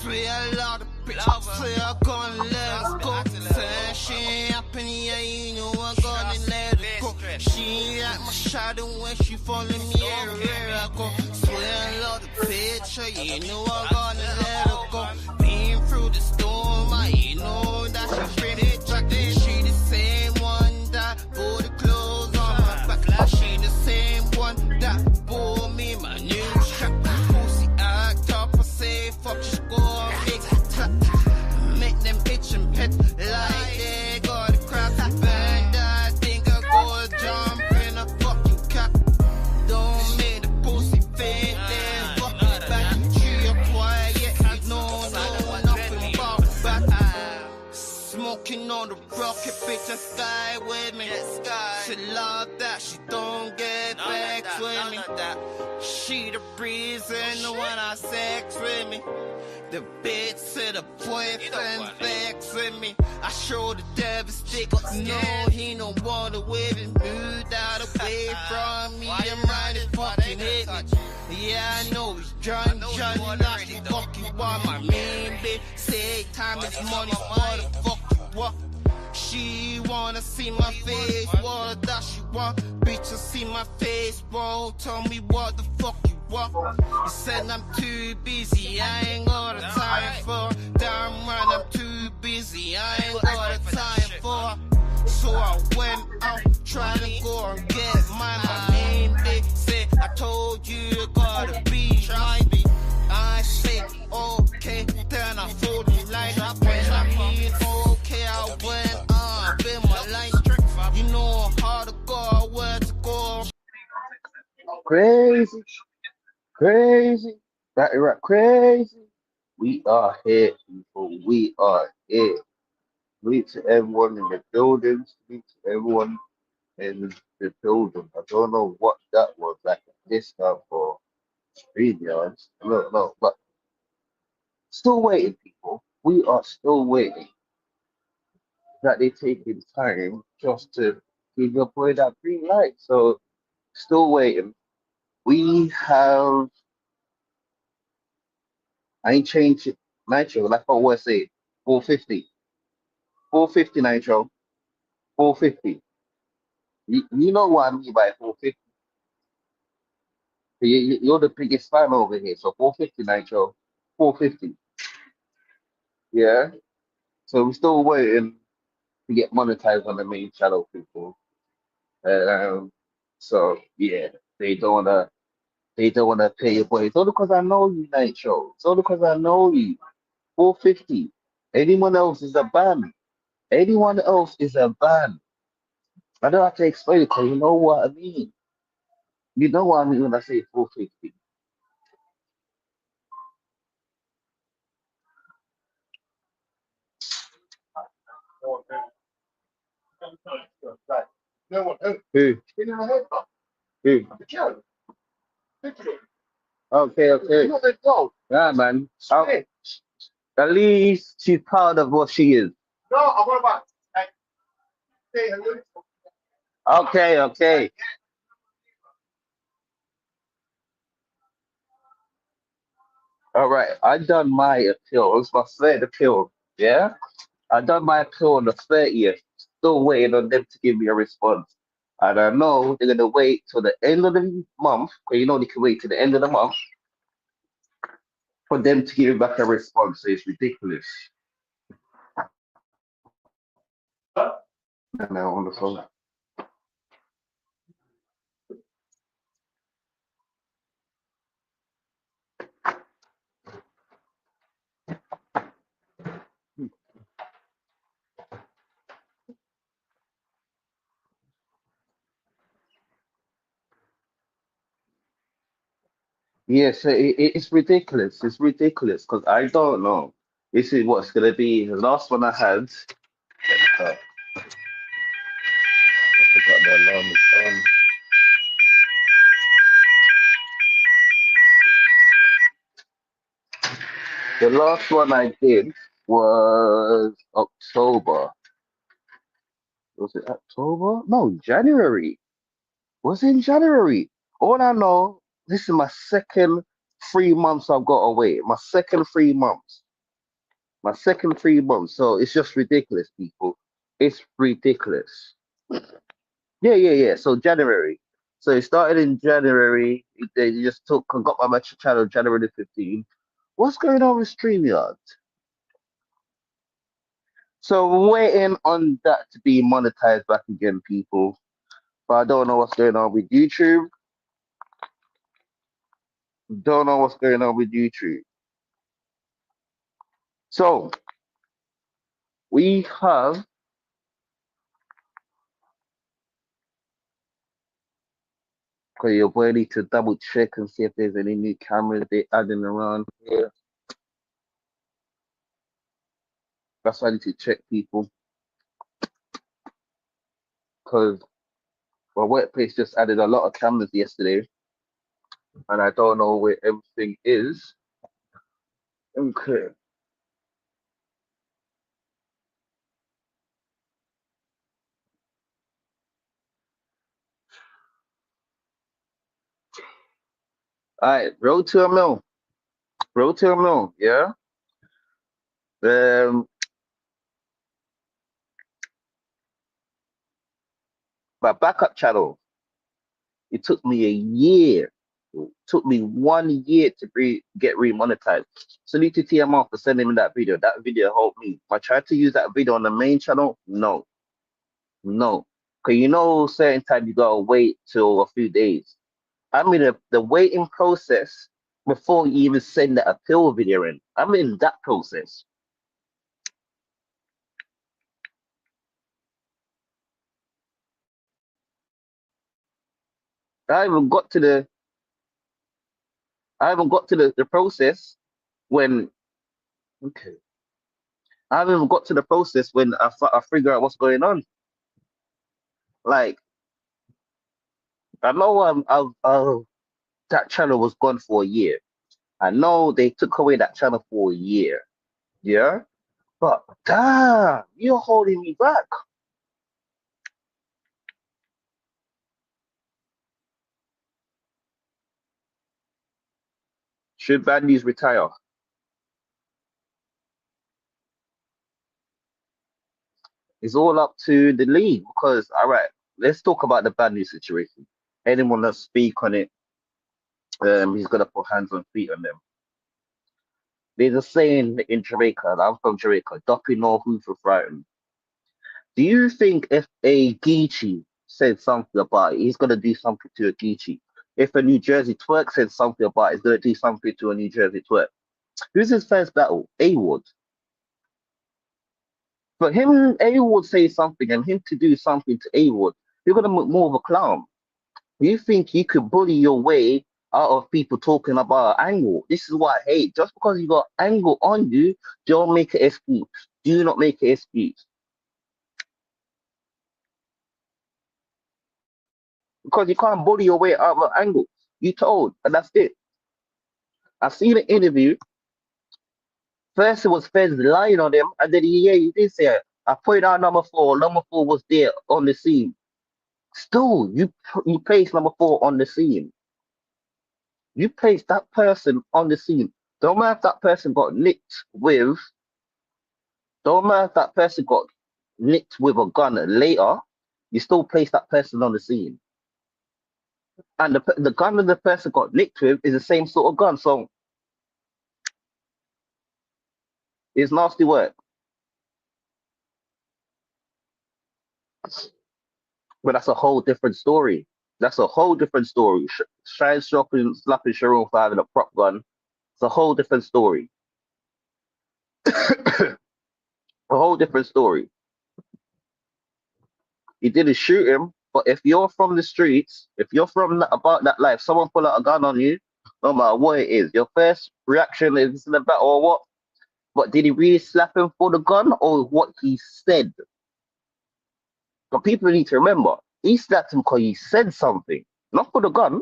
Swear a lot of bitches, swear I'm gonna let us go. Saying she ain't happen, yeah, you know I'm gonna let her go. She ain't like my shadow when she following me everywhere I go. Swear a lot of bitches, you know I'm gonna let her go. Been through the storm, you know that she pretty jacked. She the same one that bought the clothes on my back. She the same one that bought me my new strap. Pussy act up, I say fuck, just go and make it clap. Make them bitch and pet like they got a crap. Bang that think I go jump in a fucking cap. Don't make the pussy faint, then fuck it back. She a quiet, you know nothing about back. Smoking on the rocket, bitch, and sky with me. She love that, she don't get back with me. She the reason when I sex with me. The bitch said the boyfriend vex with me. I show the devil stick, no, he no wanna with me. Moved out away from me, I'm right, it fucking hit me. Yeah, I know he's Johnny, not the fucking want my main bitch. Say time is money, what the fuck you want? She wanna see my face, what does she want? Bitch, I see my face, bro, tell me what the fuck you want. You said I'm too busy, I ain't got a time for. Damn right, I'm too busy, I ain't got a time for. So I went out, trying to go and get my main bitch said, I told you you gotta be mine. I say, okay, then I fold in line. When I mean, okay, I went up in my line. You know how to go, where to go. Crazy, crazy, battery rap crazy. We are here, people. We are here. Greet to everyone in the building. Greet to everyone in the building. I don't know what that was, like a discount for 3 yards. No, but still waiting, people. We are still waiting. That they taking time just to give your boy that green light. So still waiting. We have I ain't changed it. Nitro, like I always say, 450. 450 Nitro. 450. You know what I mean by 450. You're the biggest fan over here. So 450 Nitro. 450. Yeah. So we're still waiting to get monetized on the main channel, people. Um, so yeah, they don't wanna they don't wanna pay your boy. It's all because I know you, Nitro. It's all because I know you. 450. Anyone else is a ban. Anyone else is a ban. I don't have to explain it because you know what I mean. You know what I mean when I say 450. Who? Who? Okay, okay. Yeah, man. At least she's proud of what she is. Okay, okay. All right. I done my appeal. It was my third appeal. Yeah? I done my appeal on the 30th. Still waiting on them to give me a response. And I know they're gonna wait till the end of the month. Or you know they can wait till the end of the month for them to give me back a response. So it's ridiculous. And now on the phone. Yeah, so it's ridiculous. It's ridiculous because I don't know. This is what's gonna be the last one I had. I forgot the alarm is on. The last one I did was October. Was it October? No, January. Was it in January? All I know, this is my second 3 months I've got away. My second 3 months. My second 3 months. So it's just ridiculous, people. It's ridiculous. Yeah. So January. So it started in January. They just took and got my match channel January the 15th. What's going on with StreamYard? So we're waiting on that to be monetized back again, people. But I don't know what's going on with YouTube. Don't know what's going on with YouTube. So we have, because your boy need to double check and see if there's any new cameras they adding around here. That's why I need to check, people, because my workplace just added a lot of cameras yesterday, and I don't know where everything is. Okay. All right, road to a mill. Road to a mill, yeah? Um, my backup channel, it took me a year. It took me 1 year to get remonetized. Salute to TMR for sending me that video. That video helped me. If I tried to use that video on the main channel, no, no. Because you know, certain time you gotta wait till a few days. I'm in the waiting process before you even send that appeal video in. I'm in that process. I haven't got to the I haven't got to the process when okay. I haven't even got to the process when I figure out what's going on. Like I know that channel was gone for a year. I know they took away that channel for a year. Yeah, but damn, you're holding me back. Should Bandies retire? It's all up to the league because all right, let's talk about the Bandies situation. Anyone that speak on it, he's gonna put hands on feet on them. There's a saying in Jamaica, and I'm from Jamaica, Doppy know who's for frightened. Do you think if a Geechee said something about it, he's gonna do something to a Geechee? If a New Jersey twerk said something about it, he's gonna do something to a New Jersey twerk. Who's his first battle? A-Ward. But him, A-Ward say something and him to do something to A-Ward, you're gonna make more of a clown. You think you could bully your way out of people talking about angle? This is what I hate. Just because you got angle on you, don't make an excuse. Do not make an excuse. Because you can't bully your way out of an angle. You told, and that's it. I seen an interview. First, it was Fez lying on him, and then he did say, I pointed out number four. Number four was there on the scene. Still, you placed number four on the scene. You placed that person on the scene. Don't matter if that person got nicked with. Don't matter if that person got nicked with a gun later. You still place that person on the scene, and the gun that the person got nicked with is the same sort of gun. So it's nasty work. But that's a whole different story. That's a whole different story. Shine slapping Sharon 5 in a prop gun. It's a whole different story. A whole different story. He didn't shoot him, but if you're from the streets, if you're from about that life, someone pull out a gun on you, no matter what it is, your first reaction is in the battle or what? But did he really slap him for the gun or what he said? But people need to remember, he slapped him because he said something, not for the gun.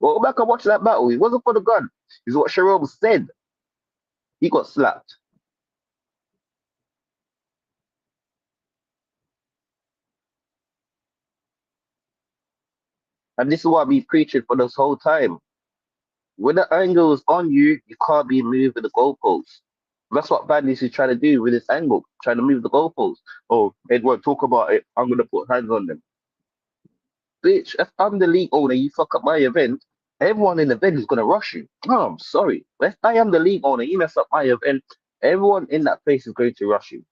Well, go back and watch that battle. It wasn't for the gun. It's what Sharon said. He got slapped. And this is what I've been preaching for this whole time. When the angle is on you, you can't be moving the goalposts. That's what Badness is trying to do with this angle, trying to move the goalposts. Oh, Edward, talk about it. I'm gonna put hands on them. Bitch, if I'm the league owner, you fuck up my event, everyone in the event is gonna rush you. No, I'm sorry. If I am the league owner, you mess up my event, everyone in that place is going to rush you.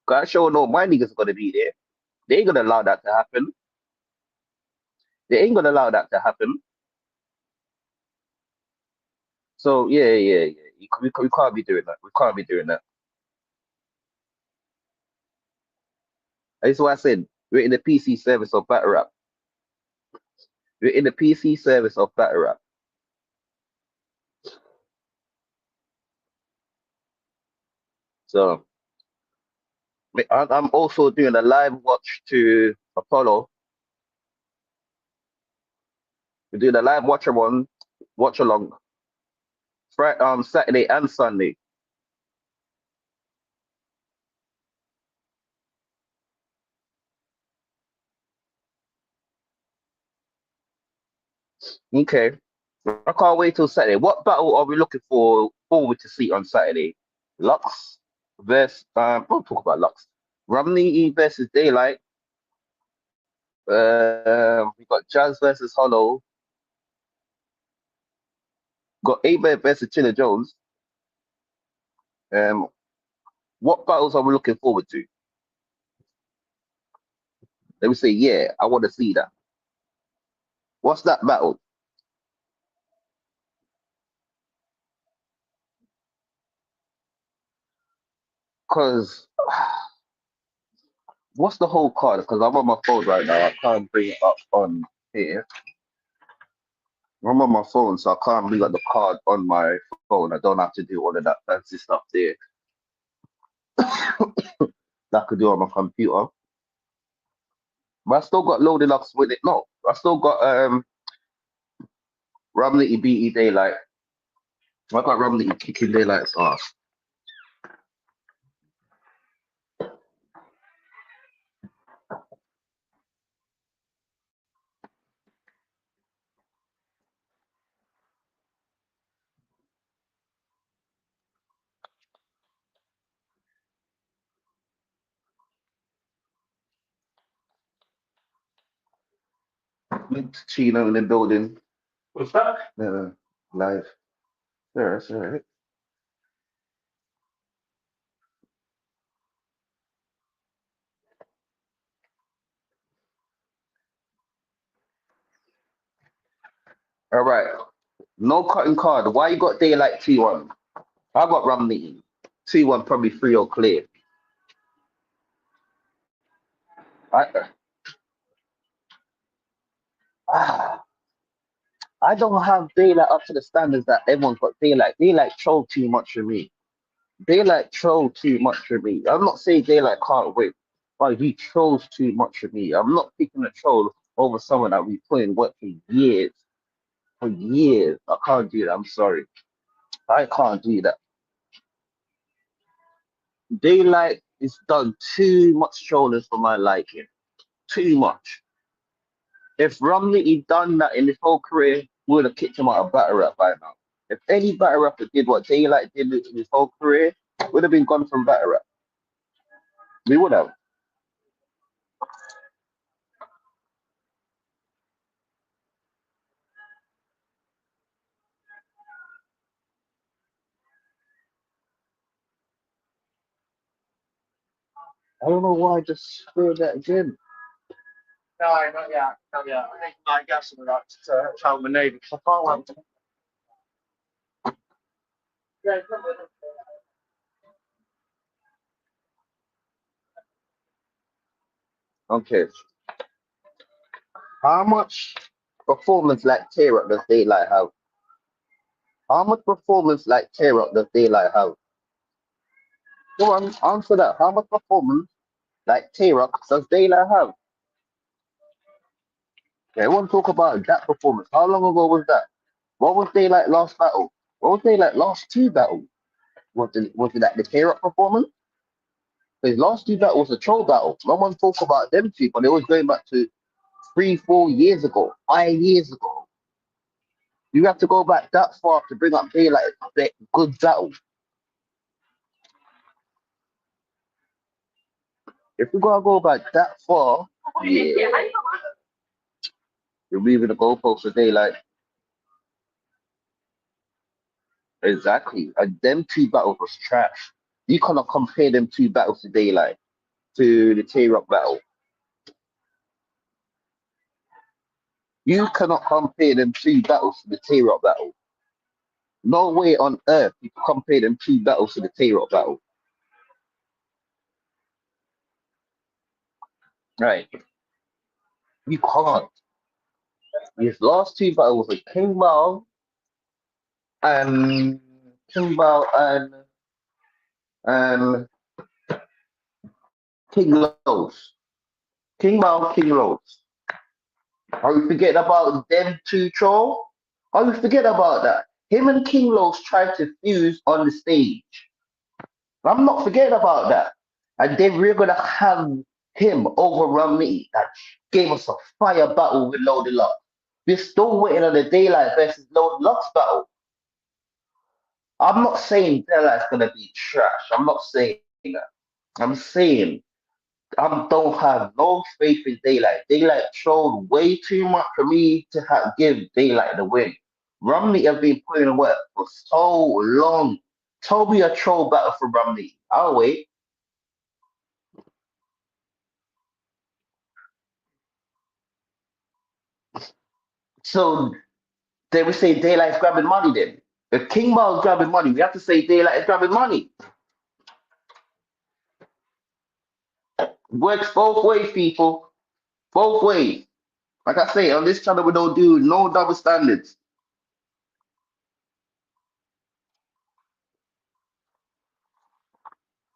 Cause I sure know my niggas are gonna be there. They ain't gonna allow that to happen. They ain't gonna allow that to happen. So yeah. We can't be doing that. We can't be doing that. That's why I said we're in the PC service of battle rap. We're in the PC service of battle rap. So I'm also doing a live watch to Apollo. We're doing a live watch along Friday, Saturday and Sunday. Okay. I can't wait till Saturday. What battle are we looking forward to see on Saturday? Lux versus we'll talk about Lux. Romney versus Daylight. We got Jazz versus Hollow. Got A-Bear versus Chilla Jones. Um, what battles are we looking forward to? Let me say, yeah, I want to see that. What's that battle? Because what's the whole card? Because I'm on my phone right now. I can't bring it up on here. I'm on my phone, so I can't bring up the card on my phone. I don't have to do all of that fancy stuff there that I could do on my computer. But I still got loaded up with it. No, I still got Romney BE Daylight. I got Romney kicking Daylight's ass. Chino in the building. What's that? Live. Sure, sure. All right. No cutting card. Why you got Daylight 2-1? I got Romney 2-1, probably 3-0 clear. I, ah, I don't have Daylight up to the standards that everyone's got Daylight. Daylight troll too much for me. Daylight troll too much for me. I'm not saying Daylight can't win, but he trolls too much for me. I'm not picking a troll over someone that we put in work for years. For years. I can't do that. I'm sorry. I can't do that. Daylight is done too much trolling for my liking. Too much. If Romney had done that in his whole career, we would have kicked him out of battle rap by now. If any battle rapper did what Daylight did in his whole career, would have been gone from battle rap. We would have. I don't know why I just heard that again. No, not yet. Not yet. I think I got some of that to tell my neighbour because I can't want to. Yeah, Okay. How much performance like tear up does Daylight have? How much performance like tear up does Daylight have? Go on, answer that. How much performance like tear up does Daylight have? Everyone talk about that performance. How long ago was that? What was Daylight last battle? What was Daylight last two battles? Was it like the tear up performance? His last two battles was a troll battle. No one talk about them two, but they was going back to 3, 4 years ago, 5 years ago. You have to go back that far to bring up daylight. Good battle. If we gotta go back that far, yeah, you're moving the goalposts for daylight. Exactly. And them two battles was trash. You cannot compare them two battles to daylight to the Tay-Rock battle. You cannot compare them two battles to the Tay-Rock battle. No way on earth you can compare them two battles to the Tay-Rock battle. Right. You can't. His last two battles were and King Bao and King Los. King Bao, King Los. Are you forgetting about them two troll? Are you forget about that? Him and King Los tried to fuse on the stage. I'm not forgetting about that. And then we're gonna have him overrun me. That gave us a fire battle with Loaded Lux. We're still waiting on the Daylight versus Loaded Lux battle. I'm not saying Daylight's gonna be trash. I'm not saying that. I'm saying I don't have no faith in Daylight. Daylight showed way too much for me to give Daylight the win. Romney have been putting in work for so long. Toby a troll battle for Romney. I'll wait. So they would say Daylight's grabbing money then. If King Ball's grabbing money, we have to say Daylight is grabbing money. Works both ways, people. Both ways. Like I say, on this channel we don't do no double standards.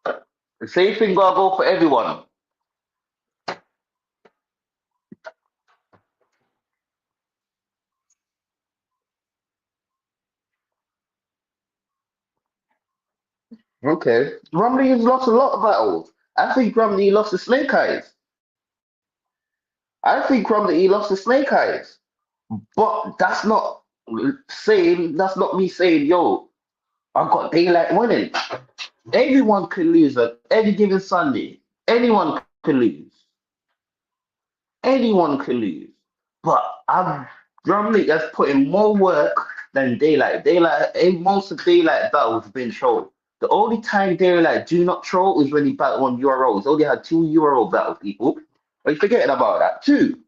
The same thing gotta go for everyone. Okay. Romney has lost a lot of battles. I think Romney lost to Snake Eyes. I think Romney lost to Snake Eyes. But that's not me saying, yo, I got Daylight winning. Everyone can lose on any given Sunday. Anyone can lose. Anyone can lose. But I'm Romney has put in more work than Daylight. Most of Daylight battles have been trolled. The only time Daylight do not troll is when he battled on URL. He's only had 2 URL battles, people. Are you forgetting about that? Two.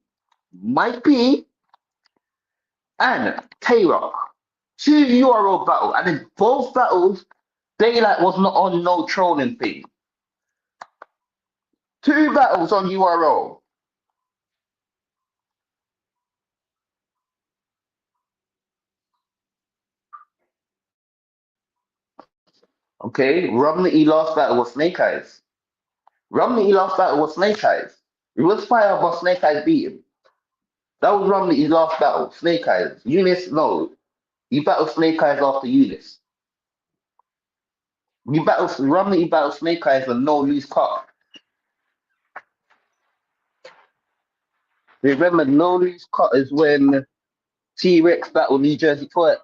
Mike B and Tay-Rock. 2 URL battle. And in both battles, Daylight was not on no trolling thing. 2 battles on URL. Okay, Romney lost battle with Snake Eyes. Romney lost battle with Snake Eyes. It was fire, but Snake Eyes beat him. That was Romney's last battle. Snake Eyes. Eunice, no. You battled Snake Eyes after Eunice. Romney battled Snake Eyes and no lose cut. Remember, no lose cut is when T-Rex battled New Jersey Twerk.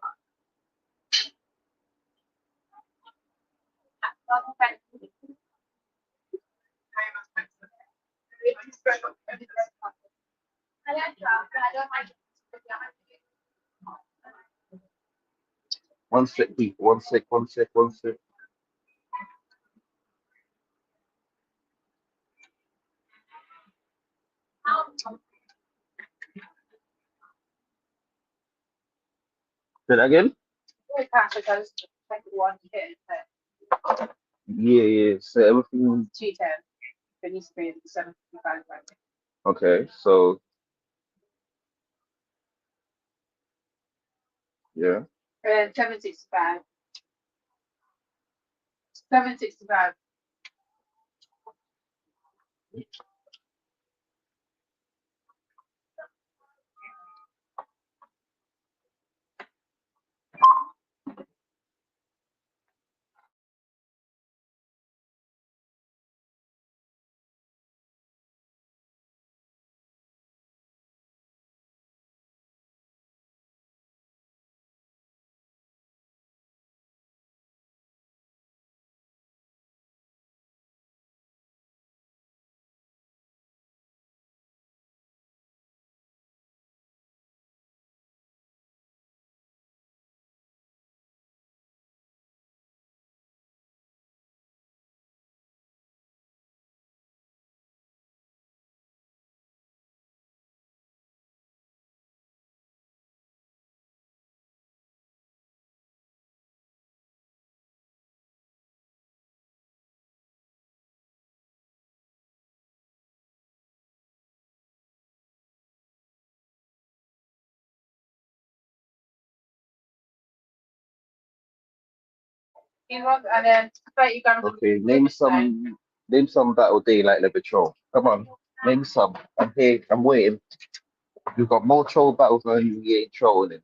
One sec, people. One sec, one sec, one sec. Say that again? Yeah, yeah. So everything. Okay, so yeah. Okay, name some battle day like the patrol. Come on, name some. I'm here. I'm waiting. You've got more troll battles than you ain't trolling.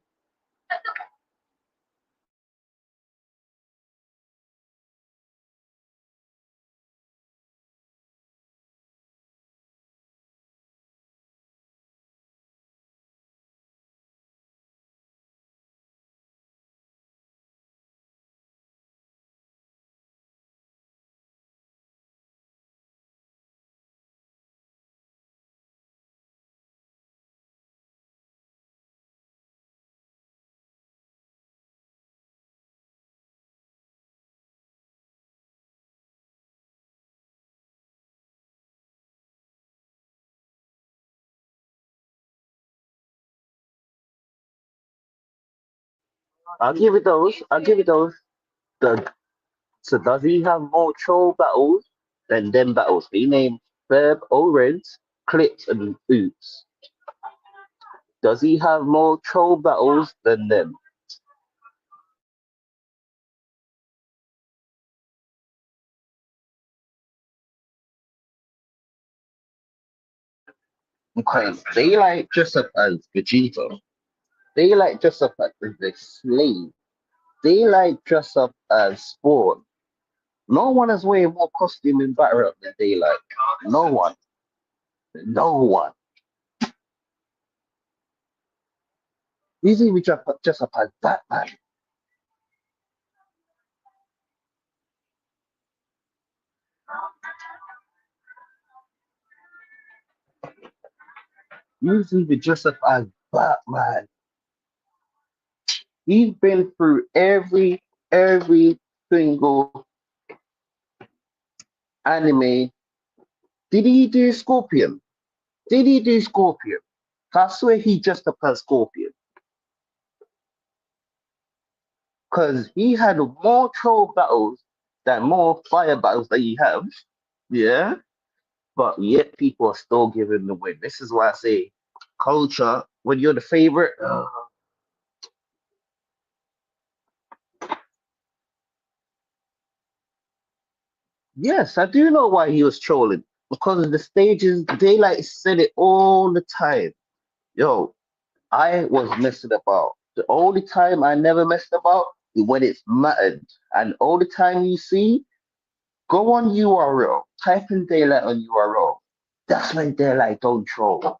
I'll give it those. I'll give it those. The, so does he have more troll battles than them battles? He named Ferb, Orens, Clips, and Oops. Does he have more troll battles than them? Okay, they like dress up as Vegeta. They like dress up as the slave. They like dress up as Spawn. No one is wearing more costume in battle rap than they like. No one. No one. He's even dress up as Batman. He's even dress up as Batman. He's been through every single anime. Did he do Scorpion? Did he do Scorpion? I swear he dressed up as Scorpion. Because he had more troll battles than more fire battles that he have. Yeah. But yet people are still giving the win. This is why I say culture, when you're the favorite. Yes, I do know why he was trolling. Because of the stages, Daylight said it all the time. Yo, I was messing about. The only time I never messed about is when it's mattered. And all the time you see, go on URL, type in Daylight on URL. That's when Daylight don't troll.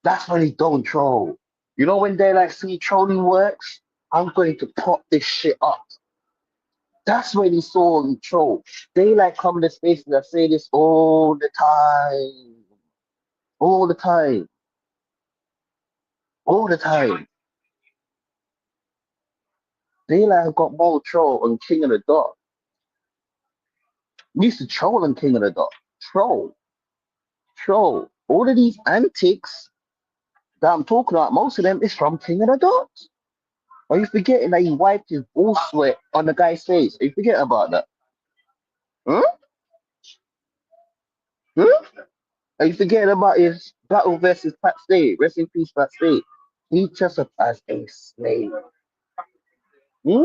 That's when he don't troll. You know when Daylight see trolling works? I'm going to pop this shit up. That's when he saw him troll. Daylight come to spaces that say this all the time. All the time. All the time. Daylight got more troll on King of the Dot. We used to troll on King of the Dot. Troll. Troll. All of these antics that I'm talking about, most of them is from King of the Dot. Are you forgetting that he wiped his bull sweat on the guy's face? Are you forgetting about that? Huh? Huh? Are you forgetting about his battle versus Pat Stay? Rest in peace, Pat Stay. He dressed up as a slave. Hmm?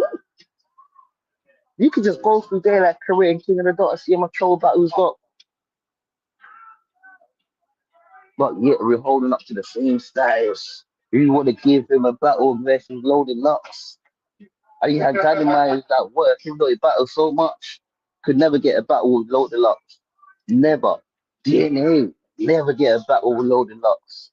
You could just go through there like career and King of the Dot and see how much trouble battles got. But yet we're holding up to the same styles. You want to give him a battle versus Loaded Lux. And you had Dynamite that work, even though he battled so much, could never get a battle with Loaded Lux. Never. DNA, never get a battle with Loaded Lux.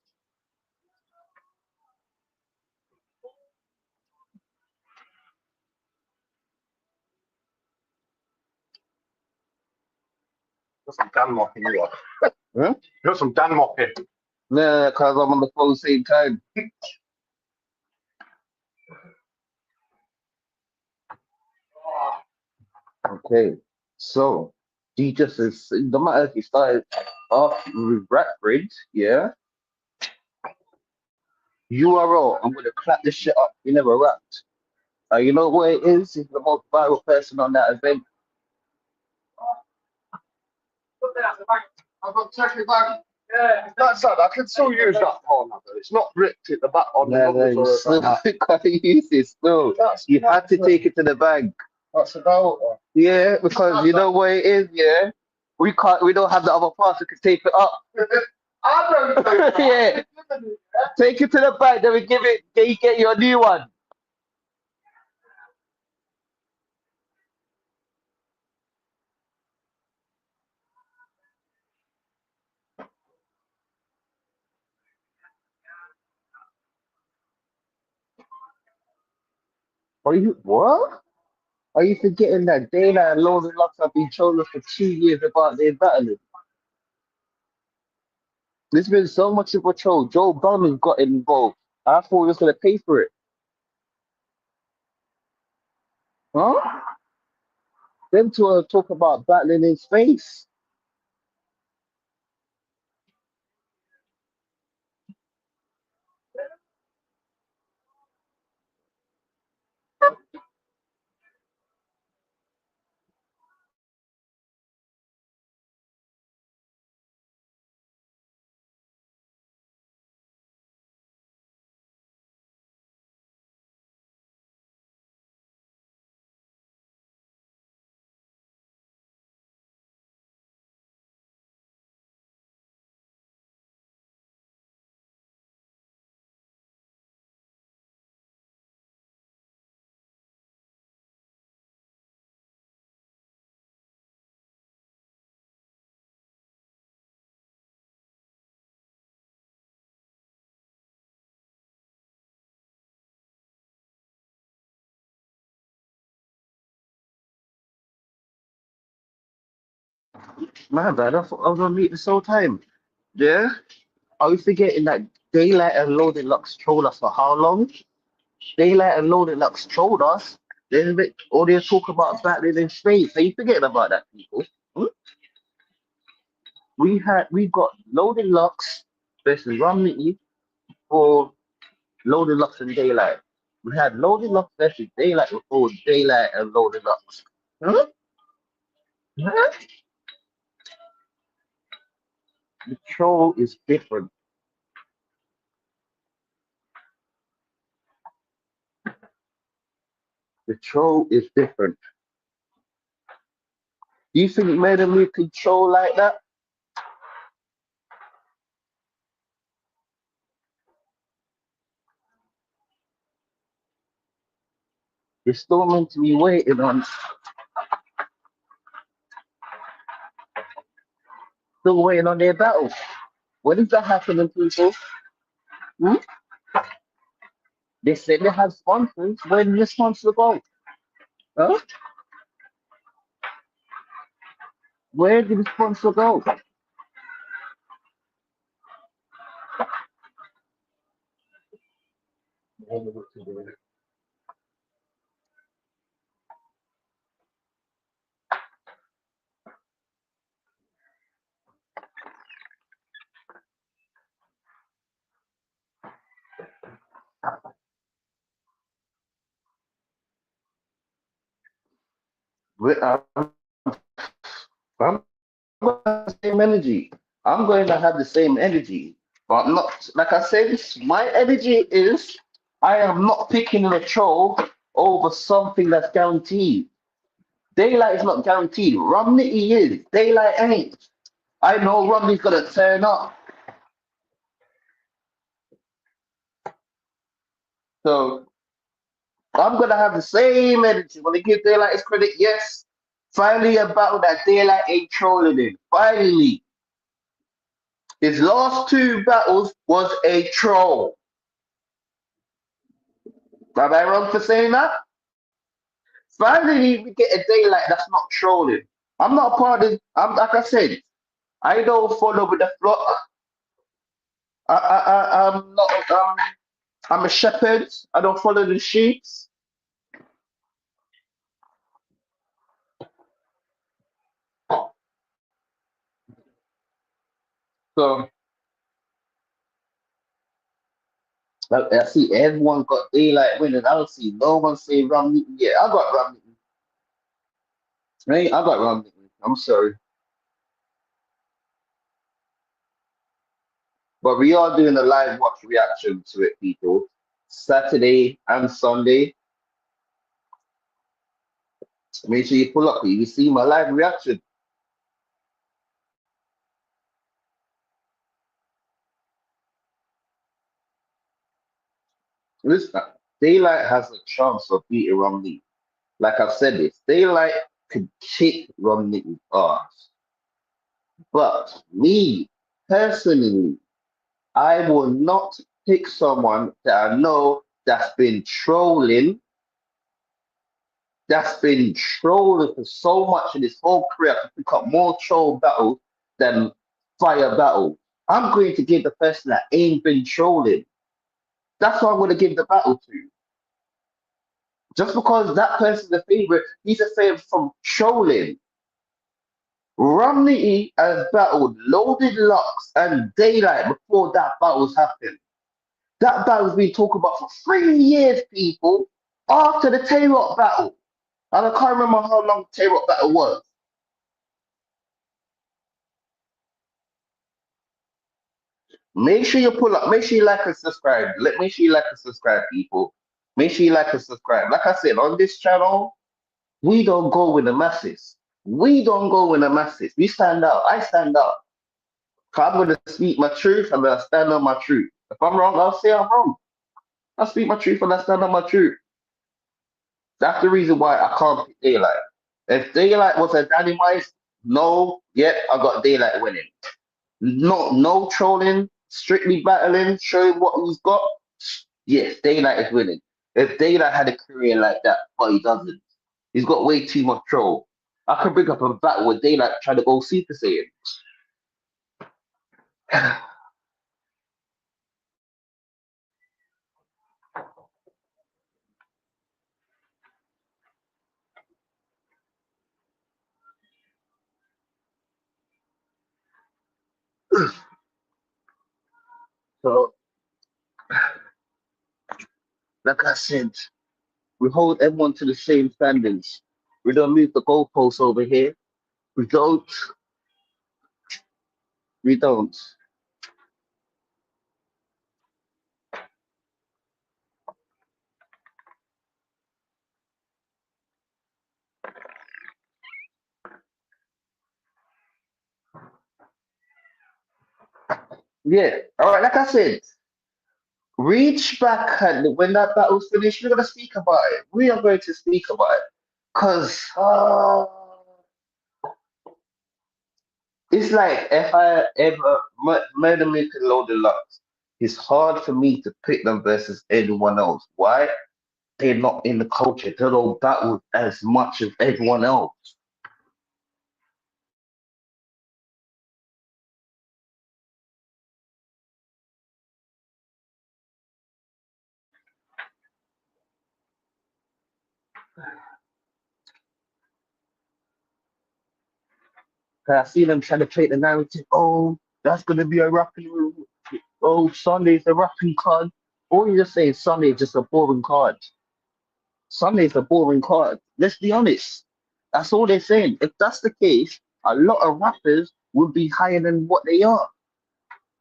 Got some Dan mopping you are. Huh? You got some Dan mopping. Nah, because I'm on the phone same time. Okay, so he just is, no matter if he started off with Ratbridge, yeah, URL, I'm gonna clap this shit up. He never rapped. You know what it is? He's the most viral person on that event. I've got to take it back. Yeah, that's that. I can still use that corner, but it's not ripped at the back on the No, numbers you or still that. can't use it still. That's You had to take it to the bank. What's about? Yeah, because you know what it is, yeah? We don't have the other parts that can take it up. I don't know. Yeah. Take it to the back, then we get you a new one. Are you what? Are you forgetting that Daylight and Lord and Lux have been trolling for 2 years about their battling? There's been so much of a troll. Joe Bummin got involved. I thought he was gonna pay for it. Huh? Them two are talk about battling in space. My bad, I thought I was on mute this whole time. Yeah? Are we forgetting that Daylight and Loaded Lux trolled us for how long? Daylight and Loaded Lux trolled us. There's a bit all they talk about battling in space. Are you forgetting about that, people? Hmm? We got Loaded Lux versus Romney for Loaded Lux and Daylight. We had Loaded Lux versus Daylight before Daylight and Loaded Lux. Huh? Huh? The troll is different. The troll is different. You think Madam control like that? You're still meant to be still waiting on their battle. When is that happening, people? Hmm? They said they have sponsors. Where did the sponsor go? Huh? Where did the sponsor go? I'm going to have the same energy. I'm going to have the same energy. But not, like I said, my energy is I am not picking a troll over something that's guaranteed. Daylight is not guaranteed. Romney is. Daylight ain't. I know Romney's gonna turn up. So I'm gonna have the same energy. When they give Daylight his credit, yes. Finally a battle that Daylight ain't trolling in. Finally. His last two battles was a troll. Am I wrong for saying that? Finally we get a Daylight that's not trolling. I'm not part of I'm like I said, I don't follow with the flock. I'm not I'm a shepherd. I don't follow the sheep. So I see everyone got Daylight winning. I don't see no one say Romney. Yeah, I got Romney. Right? I got Romney. I'm sorry. But we are doing a live watch reaction to it, people. Saturday and Sunday. Make sure you pull up. You see my live reaction. Listen, Daylight has a chance of beating Romney. Like I've said this, Daylight could kick Romney's ass. But me, personally, I will not pick someone that I know that's been trolling for so much in his whole career to pick up more troll battles than fire battles. I'm going to give the person that ain't been trolling. That's who I'm going to give the battle to. Just because that person's a favorite, he's a favorite from trolling. Romney has battled Loaded Locks and Daylight before that battle's happened. That battle's been talked about for 3 years, people, after the Tay-Rock battle. And I can't remember how long the Tay-Rock battle was. Make sure you pull up. Make sure you like and subscribe. Make sure you like and subscribe, people. Make sure you like and subscribe. Like I said, on this channel, we don't go with the masses. We don't go with the masses. We stand out. I stand out. If I'm going to speak my truth, I'm going to stand on my truth. If I'm wrong, I'll say I'm wrong. I'll speak my truth and I stand on my truth. That's the reason why I can't pick Daylight. If Daylight was a dynamite, no, yep, I got Daylight winning. No trolling, strictly battling, showing what he's got. Yes, Daylight is winning. If Daylight had a career like that, but he doesn't. He's got way too much troll. I could bring up a battle with Daylight trying to go Super Saiyan. So, like I said, we hold everyone to the same standards. We don't move the goalposts over here. We don't. We don't. Yeah. All right. Like I said, reach back and when that battle's finished, we're gonna speak about it. We are going to speak about it because it's like if I ever made a make a load of locks, it's hard for me to pick them versus anyone else. Why? They're not in the culture. They don't battle as much as everyone else. I see them trying to play the narrative. Oh, that's gonna be a rapping. Oh, Sunday's a rapping card. All you just say is Sunday's just a boring card. Sunday's a boring card. Let's be honest. That's all they're saying. If that's the case, a lot of rappers would be higher than what they are.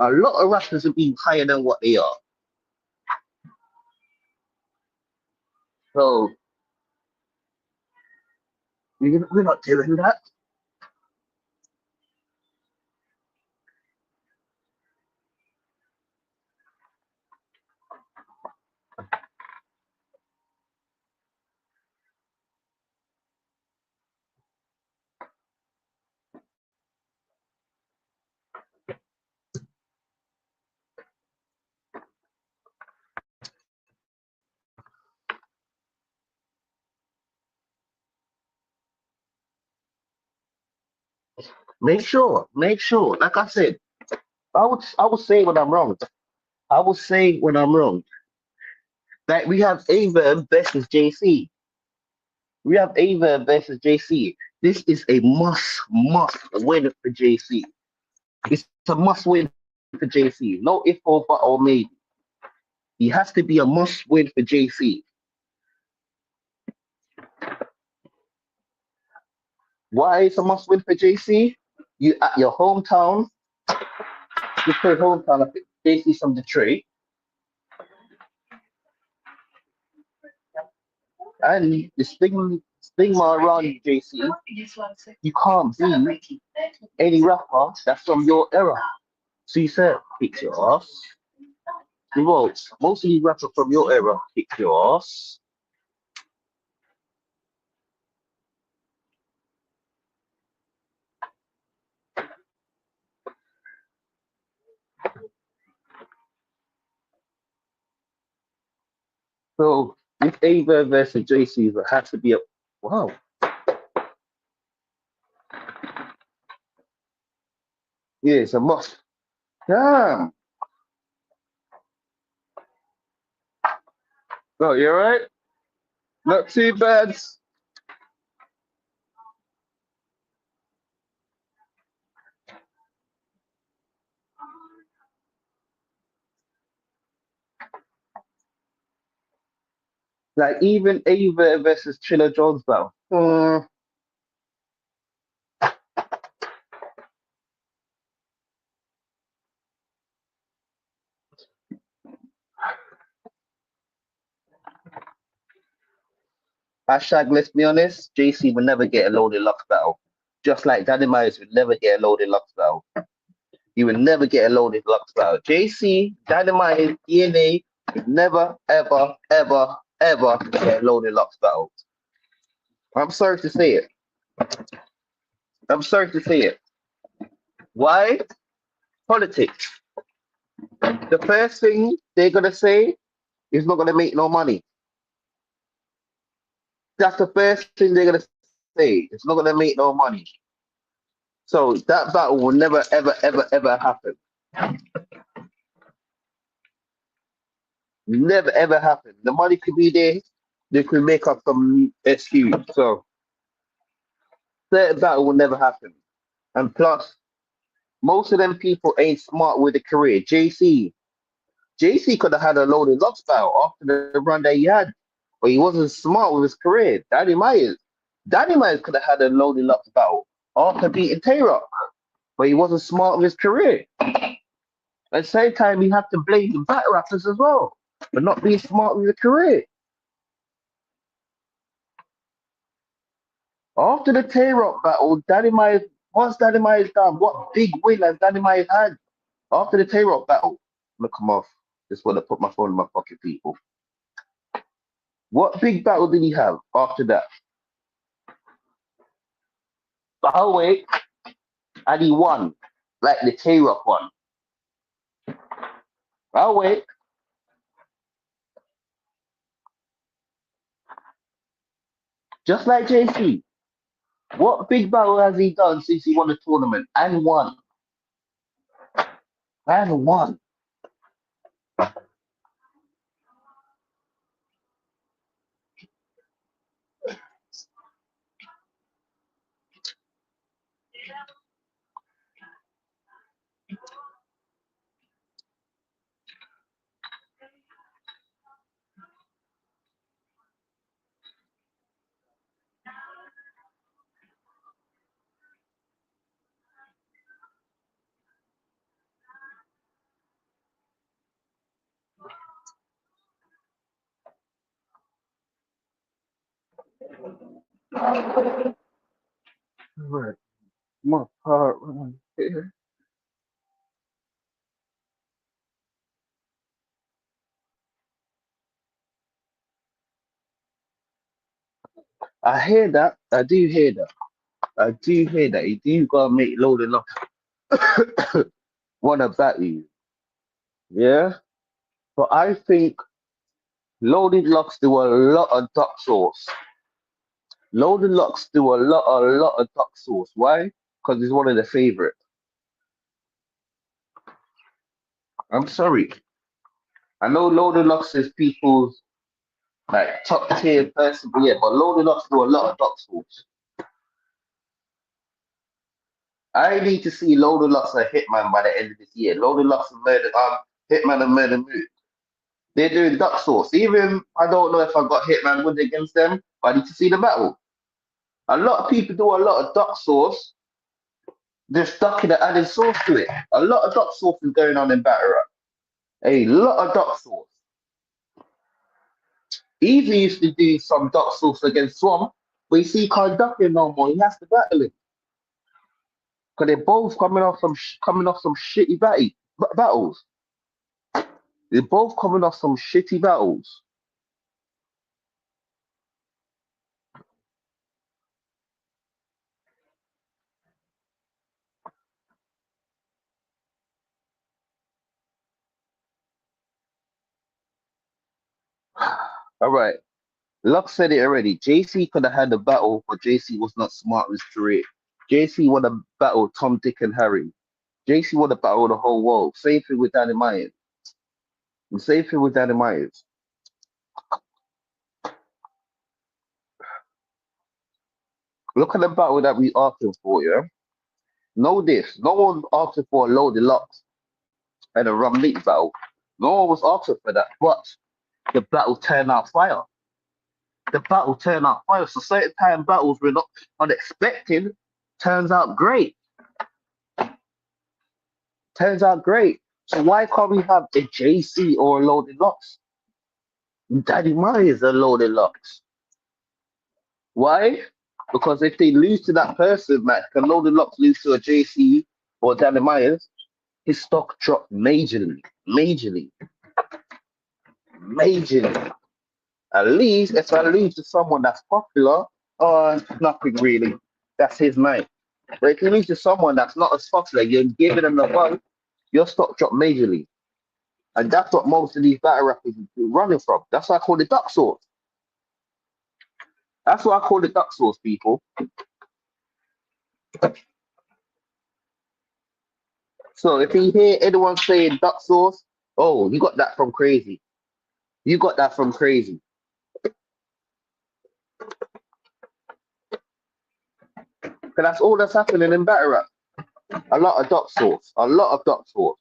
A lot of rappers would be higher than what they are. So we're not doing that. Make sure. Like I said, I would say when I'm wrong. I will say when I'm wrong. That we have Ava versus JC. We have Ava versus JC. This is a must win for JC. It's a must win for JC. No if or but or maybe. He has to be a must win for JC. Why is a must win for JC? You at your hometown, you play hometown. I think JC's from Detroit, and this thing. stigma around you, JC. You can't be any rapper that's from your era. So you said, kick your ass. Well, most of these rappers from your era, kick your ass. So if Ava versus JC, it has to be a wow. Yeah, it's a must. Damn. Oh, you alright? Not too bad. Like even Ava versus Chilla Jones battle. Hashtag, let's be honest, JC will never get a loaded Lux battle. Just like Danny Myers would never get a loaded Lux battle. You would never get a loaded Lux battle. JC, Danny Myers, DNA would never, ever, ever, ever get a loaded Lux battle. I'm sorry to say it. I'm sorry to say it. Why? Politics. The first thing they're gonna say is not gonna make no money. That's the first thing they're gonna say. It's not gonna make no money. So that battle will never, ever, ever, ever happen. Never, ever happen. The money could be there. They could make up some excuse. So that battle will never happen. And plus, most of them people ain't smart with a career. JC could have had a loaded Lux battle after the run that he had, but he wasn't smart with his career. Danny Myers could have had a loaded Lux battle after beating Tay-Rock, but he wasn't smart with his career. At the same time, you have to blame the battle rappers as well for not being smart with the career. After the Tay-Rock battle, once Danny Myers done, what big win has Danny Myers had after the Tay-Rock battle? Look, come off. Just want to put my phone in my pocket, people. What big battle did he have after that? Oh wait, and he won, like the Tay-Rock one. Oh wait, just like JC. What big battle has he done since he won the tournament and won? And won. Right. My part right here. I hear that. I do hear that. I do hear that. You do gotta make load enough. Wanna bat you. Yeah? But I think Loaded Locks do a lot of duck sauce. Loaded Locks do a lot of duck sauce. Why? Because it's one of the favorite. I'm sorry. I know Loaded Locks is people's like top tier person, but yeah, but Loaded Locks do a lot of duck sauce. I need to see Loaded Locks and Hitman by the end of this year. Loaded Locks and Hitman and Murder Mood. They're doing duck sauce. Even I don't know if I got Hitman win against them, but I need to see the battle. A lot of people do a lot of duck sauce, just ducking it, adding sauce to it. A lot of duck sauce is going on in Batter Up. A lot of duck sauce. Easy used to do some duck sauce against Swamp, But you see, he can't duck him no more. He has to battle him because they're both coming off some shitty battles. They're both coming off some shitty battles. All right. Lux said it already. JC could have had the battle, but JC was not smart with his career. JC would have battled Tom, Dick, and Harry. JC would have battled the whole world. Same thing with Danny Myers. The same thing with Danny Myers. Look at the battle that we asking for, yeah? Know this. No one asking for a loaded Lux and a rum meat battle. No one was asking for that. But the battle turned out fire. The battle turned out fire. So certain time battles we're not unexpected turns out great. Turns out great. So why can't we have a JC or a loaded Lux? Daddy Myers a loaded Lux. Why? Because if they lose to that person, Matt, can loaded Lux lose to a JC or Danny Myers, his stock dropped majorly, majorly, majorly. At least if I lose to someone that's popular, nothing really. That's his night. But if you lose to someone that's not as popular, you're giving them the bun, your stock dropped majorly. And that's what most of these battle rappers are running from. That's why I call it duck sauce. That's why I call it duck sauce, people. So if you hear anyone saying duck sauce, oh, you got that from crazy. You got that from crazy. Because that's all that's happening in battle rap. A lot of duck sauce. A lot of duck sauce.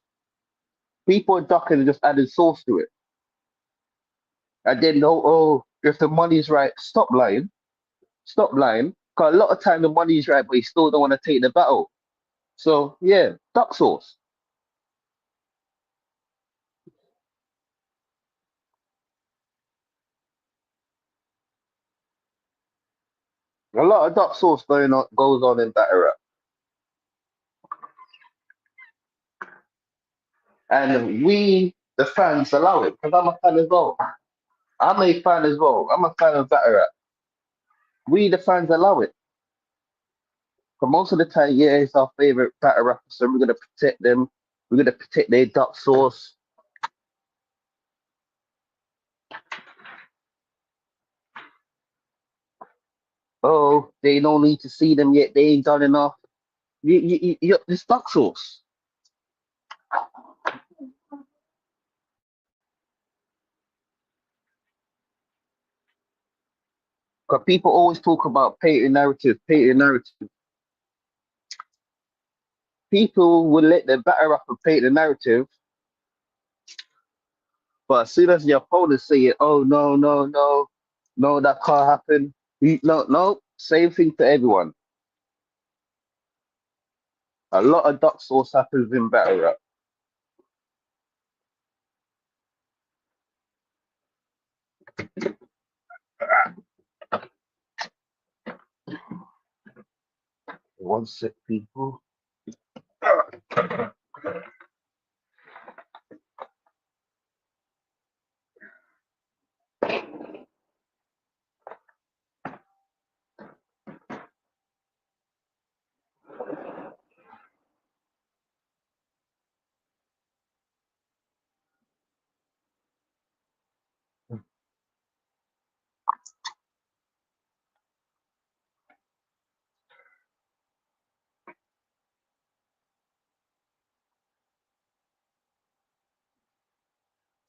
People are ducking and just adding sauce to it. And then, oh, if the money's right, stop lying. Stop lying. Because a lot of time the money's right, but you still don't want to take the battle. So, yeah, duck sauce. A lot of duck sauce goes on in battle rap. And we, the fans, allow it. Because I'm a fan as well. I'm a fan as well. I'm a fan of battle rap. We, the fans, allow it. But most of the time, yeah, it's our favorite battle rapper, so we're gonna protect them. We're gonna protect their duck sauce. Oh, they don't need to see them yet. They ain't done enough. It's duck sauce. Because people always talk about painting narrative, painting narrative. People will let the battle rapper paint the narrative, but as soon as your opponent say it, oh no, no, no, no, that can't happen. No, no, same thing for everyone. A lot of duck sauce happens in battle rap. One sec, people.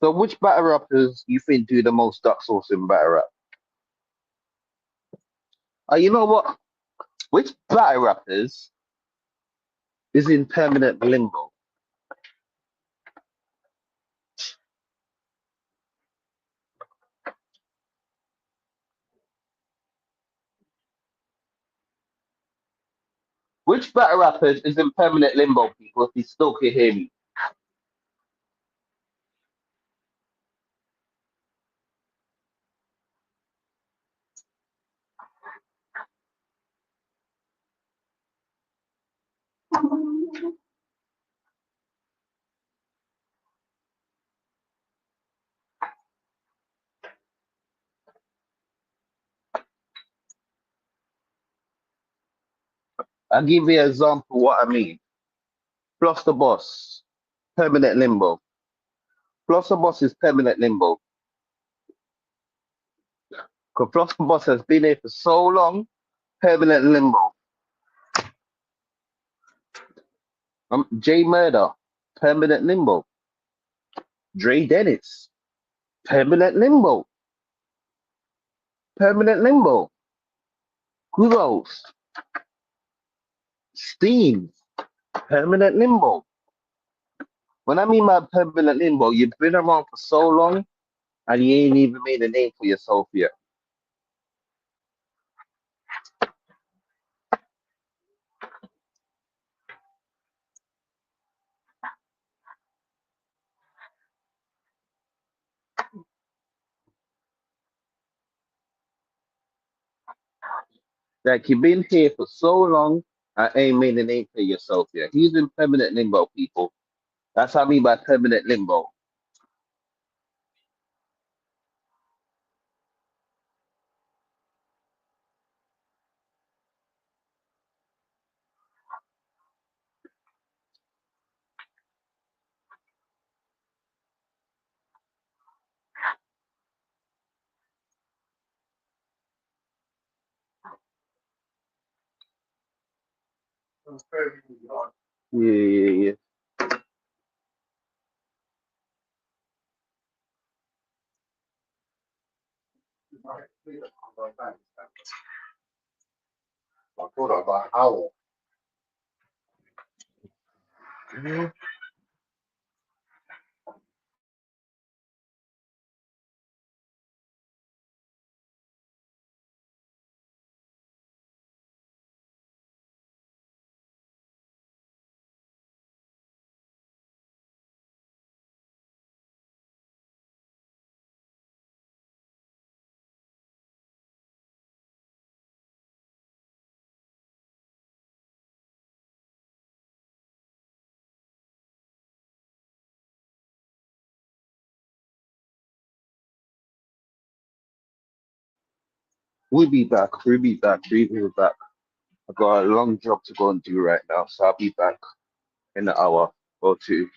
So which battle rappers you think do the most duck sauce in battle rap? You know what? Which battle rappers is in permanent limbo? Which battle rappers is in permanent limbo, people, if you still can hear me? I'll give you an example what I mean. Floss the boss, permanent limbo. Floss the boss is permanent limbo. Because Floss the boss has been here for so long, permanent limbo. J Murder, permanent limbo. Dre Dennis, permanent limbo. Permanent limbo. Who else? Steve, permanent limbo. When I mean by permanent limbo, you've been around for so long and you ain't even made a name for yourself yet. Like you've been here for so long and ain't made a name for yourself yet. He's in permanent limbo, people. That's what I mean by permanent limbo. Yeah, yeah, yeah. I thought about how. We'll be back. We'll be back. We'll be back. I got a long job to go and do right now, so I'll be back in an hour or two.